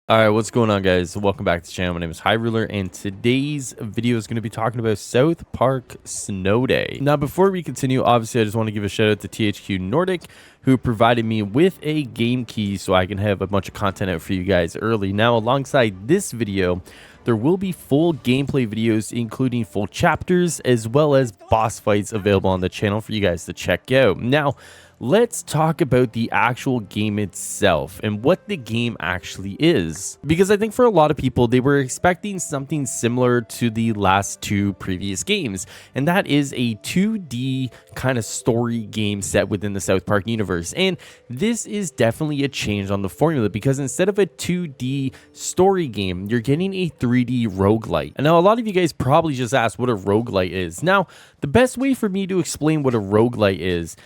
All right, what's going on, guys? Welcome back to the channel. My name is Highruler, and today's video is going to be talking about South Park Snow Day. Now, before we continue, obviously, I just want to give a shout out to THQ Nordic, who provided me with a game key so I can have a bunch of content out for you guys early. Now, alongside this video, there will be full gameplay videos, including full chapters, as well as boss fights available on the channel for you guys to check out. Now, let's talk about the actual game itself and what the game actually is. Because I think for a lot of people, they were expecting something similar to the last two previous games, and that is a 2D kind of story game set within the South Park universe. And this is definitely a change on the formula, because instead of a 2D story game, you're getting a 3D roguelite. And now a lot of you guys probably just asked what a roguelite is. Now, the best way for me to explain what a roguelite is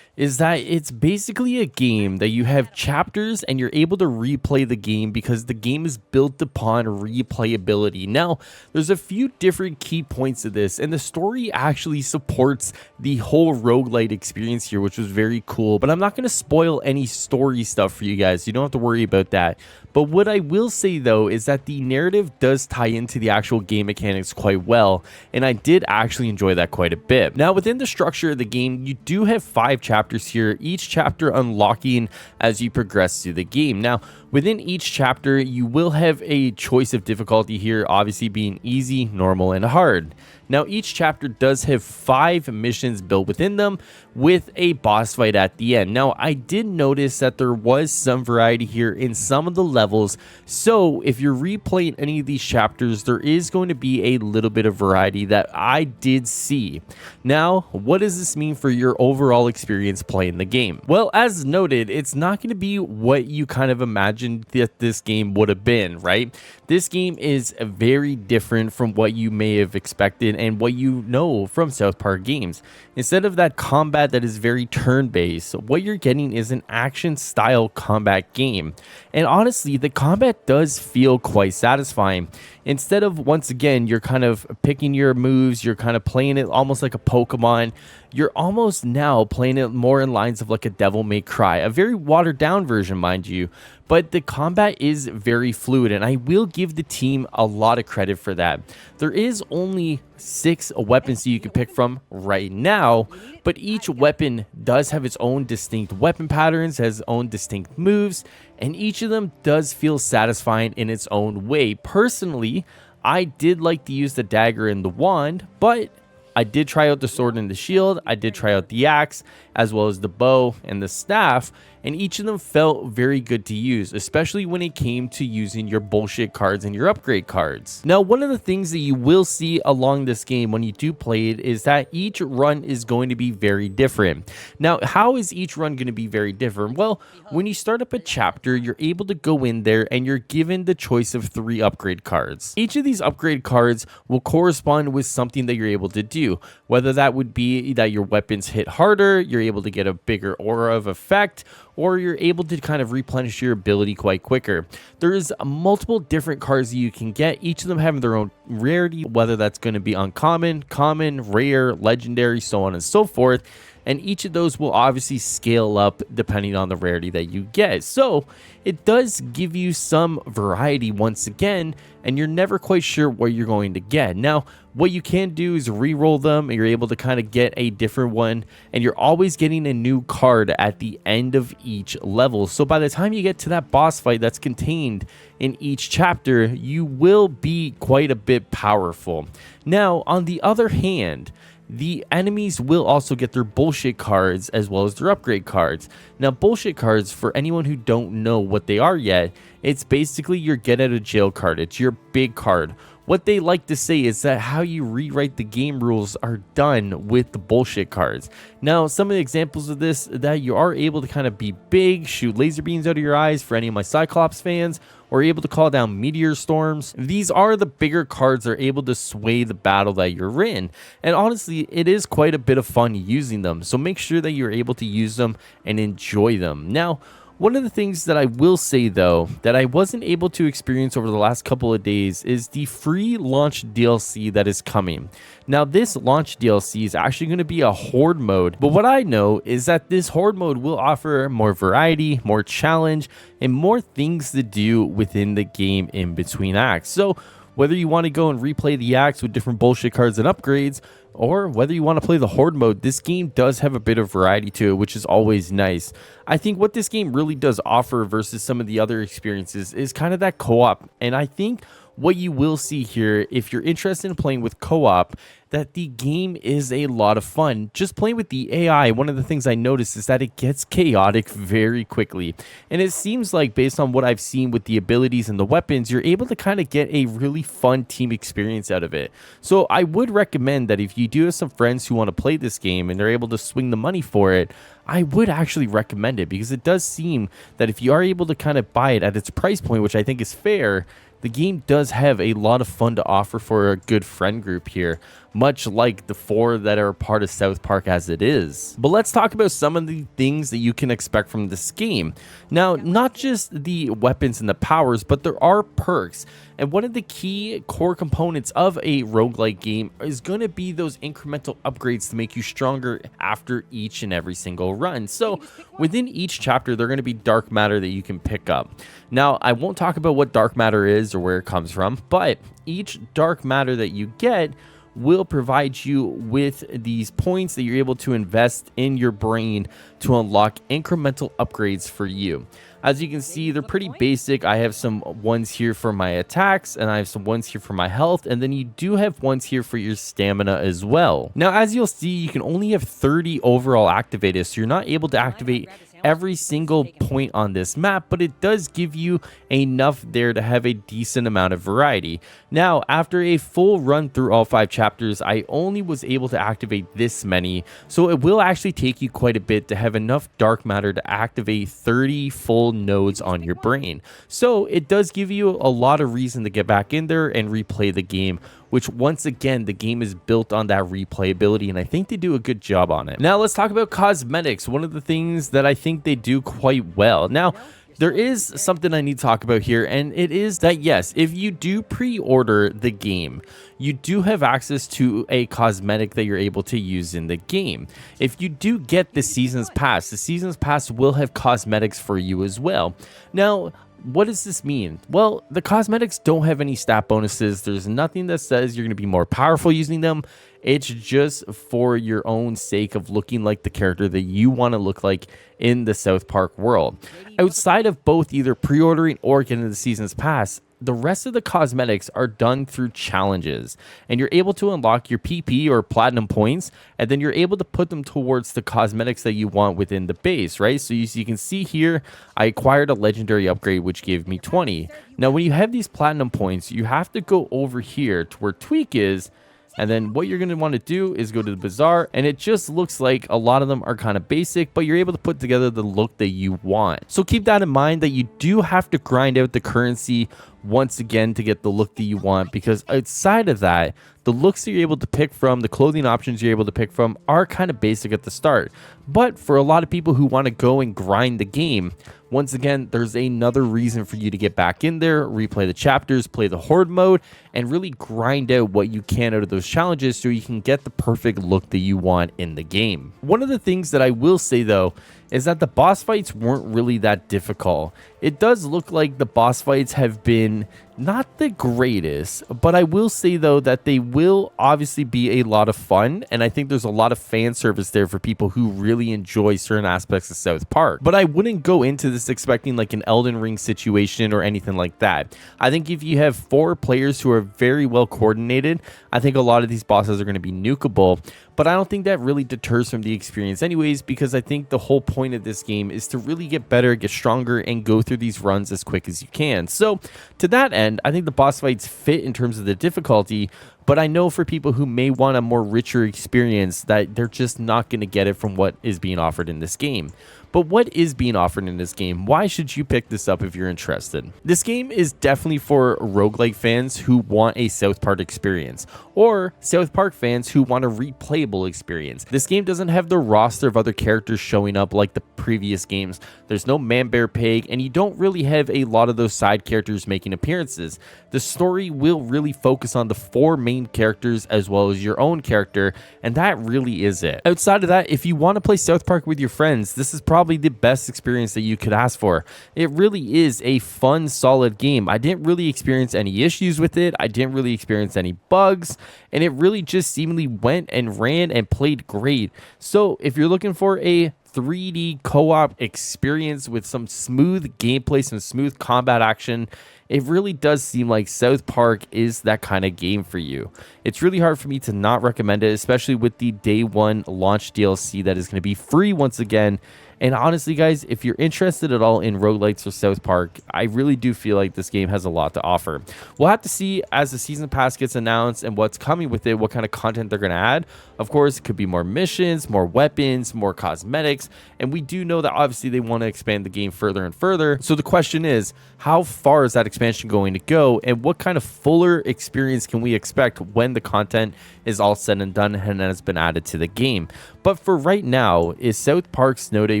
that it's basically a game that you have chapters and you're able to replay the game because the game is built upon replayability. Now, there's a few different key points to this, and the story actually supports the whole roguelite experience here, which was very cool. But I'm not going to spoil any story stuff for you guys. You don't have to worry about that. But what I will say, though, is that the narrative does tie into the actual game mechanics quite well, and I did actually enjoy that quite a bit. Now, within the structure of the game, you do have 5 chapters here, each chapter unlocking as you progress through the game. Now, within each chapter, you will have a choice of difficulty here, obviously being easy, normal, and hard. Now, each chapter does have 5 missions built within them with a boss fight at the end. Now, I did notice that there was some variety here in some of the levels, so if you're replaying any of these chapters, there is going to be a little bit of variety that I did see. Now, what does this mean for your overall experience playing the game? Well, as noted, it's not going to be what you kind of imagined that this game would have been, right? This game is very different from what you may have expected and what you know from South Park games. Instead of that combat that is very turn-based, what you're getting is an action-style combat game. And honestly, the combat does feel quite satisfying. Instead of, once again, you're kind of picking your moves, you're kind of playing it almost like a Pokemon, you're almost now playing it more in lines of like a Devil May Cry, a very watered down version, mind you, but the combat is very fluid, and I will give the team a lot of credit for that. There is only 6 weapons that you can pick from right now, but each weapon does have its own distinct weapon patterns, has its own distinct moves, and each of them does feel satisfying in its own way. Personally, I did like to use the dagger and the wand, but I did try out the sword and the shield, I did try out the axe, as well as the bow and the staff, and each of them felt very good to use, especially when it came to using your bullshit cards and your upgrade cards. Now, one of the things that you will see along this game when you do play it is that each run is going to be very different. Now, how is each run going to be very different? Well, when you start up a chapter, you're able to go in there and you're given the choice of 3 upgrade cards. Each of these upgrade cards will correspond with something that you're able to do, whether that would be that your weapons hit harder, you're able to get a bigger aura of effect, or you're able to kind of replenish your ability quite quicker. There's multiple different cards that you can get, each of them having their own rarity, whether that's going to be uncommon, common, rare, legendary, so on and so forth. And each of those will obviously scale up depending on the rarity that you get. So it does give you some variety once again, and you're never quite sure what you're going to get. Now, what you can do is re-roll them, and you're able to kind of get a different one, and you're always getting a new card at the end of each level. So by the time you get to that boss fight that's contained in each chapter, you will be quite a bit powerful. Now, on the other hand, the enemies will also get their bullshit cards as well as their upgrade cards. Now, bullshit cards, for anyone who don't know what they are yet, it's basically your get out of jail card. It's your big card. What they like to say is that how you rewrite the game rules are done with the bullshit cards. Now, some of the examples of this, that you are able to kind of be big, shoot laser beams out of your eyes for any of my Cyclops fans, or able to call down meteor storms. These are the bigger cards that are able to sway the battle that you're in. And honestly, it is quite a bit of fun using them. So make sure that you're able to use them and enjoy them. Now, One of the things that I will say though that I wasn't able to experience over the last couple of days is the free launch DLC that is coming. Now this launch DLC is actually going to be a horde mode, but what I know is that this horde mode will offer more variety, more challenge, and more things to do within the game in between acts. So whether you want to go and replay the acts with different bullshit cards and upgrades, or whether you want to play the horde mode, this game does have a bit of variety to it, which is always nice. I think what this game really does offer versus some of the other experiences is kind of that co-op, and I think what you will see here, if you're interested in playing with co-op, that the game is a lot of fun. Just playing with the AI, one of the things I noticed is that it gets chaotic very quickly. And it seems like, based on what I've seen with the abilities and the weapons, you're able to kind of get a really fun team experience out of it. So I would recommend that if you do have some friends who want to play this game and they're able to swing the money for it, I would actually recommend it, because it does seem that if you are able to kind of buy it at its price point, which I think is fair, the game does have a lot of fun to offer for a good friend group here, much like the 4 that are part of South Park as it is. But let's talk about some of the things that you can expect from this game. Now, not just the weapons and the powers, but there are perks. And one of the key core components of a roguelike game is going to be those incremental upgrades to make you stronger after each and every single run. So within each chapter, they're going to be dark matter that you can pick up. Now, I won't talk about what dark matter is or where it comes from, but each dark matter that you get will provide you with these points that you're able to invest in your brain to unlock incremental upgrades for you. As you can see, they're pretty basic. I have some ones here for my attacks, and I have some ones here for my health, and then you do have ones here for your stamina as well. Now, as you'll see, you can only have 30 overall activated, so you're not able to activate every single point on this map, but it does give you enough there to have a decent amount of variety. Now, after a full run through all 5 chapters, I only was able to activate this many, so it will actually take you quite a bit to have enough dark matter to activate 30 full nodes on your brain. So it does give you a lot of reason to get back in there and replay the game, which once again, the game is built on that replayability, and I think they do a good job on it. Now let's talk about cosmetics, one of the things that I think they do quite well. Now, there is something I need to talk about here, and it is that yes, if you do pre-order the game, you do have access to a cosmetic that you're able to use in the game. If you do get the Seasons Pass will have cosmetics for you as well. Now, what does this mean? Well, the cosmetics don't have any stat bonuses. There's nothing that says you're going to be more powerful using them. It's just for your own sake of looking like the character that you want to look like in the South Park world. Outside of both either pre-ordering or getting the Seasons Pass, the rest of the cosmetics are done through challenges, and you're able to unlock your PP or platinum points, and then you're able to put them towards the cosmetics that you want within the base, right? So you can see here, I acquired a legendary upgrade, which gave me 20. Now, when you have these platinum points, you have to go over here to where Tweak is, and then what you're going to want to do is go to the bazaar, and it just looks like a lot of them are kind of basic, but you're able to put together the look that you want. So keep that in mind, that you do have to grind out the currency once again to get the look that you want, because outside of that, the looks that you're able to pick from, the clothing options you're able to pick from are kind of basic at the start. But for a lot of people who want to go and grind the game, once again, there's another reason for you to get back in there, replay the chapters, play the horde mode, and really grind out what you can out of those challenges so you can get the perfect look that you want in the game. One of the things that I will say though is that the boss fights weren't really that difficult. It does look like the boss fights have been not the greatest, but I will say though that they will obviously be a lot of fun, and I think there's a lot of fan service there for people who really enjoy certain aspects of South Park. But I wouldn't go into this expecting like an Elden Ring situation or anything like that. I think if you have 4 players who are very well coordinated, I think a lot of these bosses are going to be nukeable, but I don't think that really deters from the experience anyways, because I think the whole point of this game is to really get better, get stronger, and go through these runs as quick as you can. So to that end, I think the boss fights fit in terms of the difficulty, But I know for people who may want a more richer experience that they're just not going to get it from what is being offered in this game. But what is being offered in this game? Why should you pick this up if you're interested? This game is definitely for roguelike fans who want a South Park experience, or South Park fans who want a replayable experience. This game doesn't have the roster of other characters showing up like the previous games. There's no Man Bear Pig, and you don't really have a lot of those side characters making appearances. The story will really focus on the 4 main characters as well as your own character, and that really is it. Outside of that, if you want to play South Park with your friends, this is probably the best experience that you could ask for. It really is a fun, solid game. I didn't really experience any issues with it. I didn't really experience any bugs, and it really just seemingly went and ran and played great. So if you're looking for a 3D co-op experience with some smooth gameplay, some smooth combat action, it really does seem like South Park is that kind of game for you. It's really hard for me to not recommend it, especially with the day 1 launch DLC that is going to be free once again. And honestly, guys, if you're interested at all in roguelites or South Park, I really do feel like this game has a lot to offer. We'll have to see as the season pass gets announced and what's coming with it, what kind of content they're going to add. Of course, it could be more missions, more weapons, more cosmetics. And we do know that obviously they want to expand the game further and further. So the question is, how far is that expansion going to go? And what kind of fuller experience can we expect when the content is all said and done and has been added to the game? But for right now, is South Park Snow Day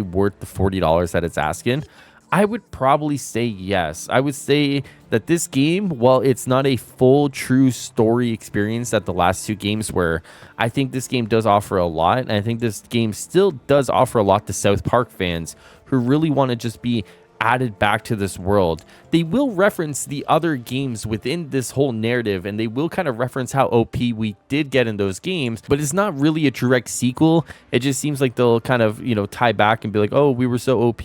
worth the $40 that it's asking? I would probably say yes. I would say that this game, while it's not a full true story experience that the last 2 games were, I think this game does offer a lot. And I think this game still does offer a lot to South Park fans who really want to just be added back to this world. They will reference the other games within this whole narrative, and they will kind of reference how OP we did get in those games, but it's not really a direct sequel. It just seems like they'll kind of, tie back and be like, oh, we were so OP,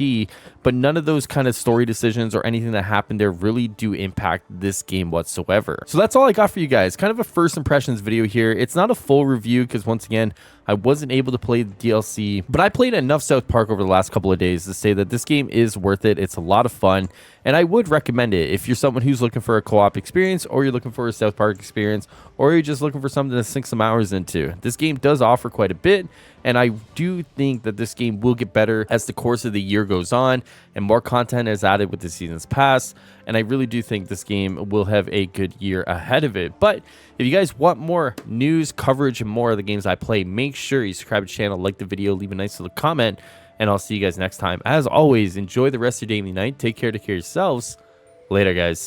but none of those kind of story decisions or anything that happened there really do impact this game whatsoever. So that's all I got for you guys. Kind of a first impressions video here. It's not a full review because once again, I wasn't able to play the DLC, but I played enough South Park over the last couple of days to say that this game is worth it. It's a lot of fun, and I would recommend it if you're someone who's looking for a co-op experience, or you're looking for a South Park experience, or you're just looking for something to sink some hours into. This game does offer quite a bit, and I do think that this game will get better as the course of the year goes on and more content is added with the season's pass. And I really do think this game will have a good year ahead of it. But if you guys want more news, coverage, and more of the games I play, make sure you subscribe to the channel, like the video, leave a nice little comment, and I'll see you guys next time. As always, enjoy the rest of your day and night. Take care of yourselves. Later, guys.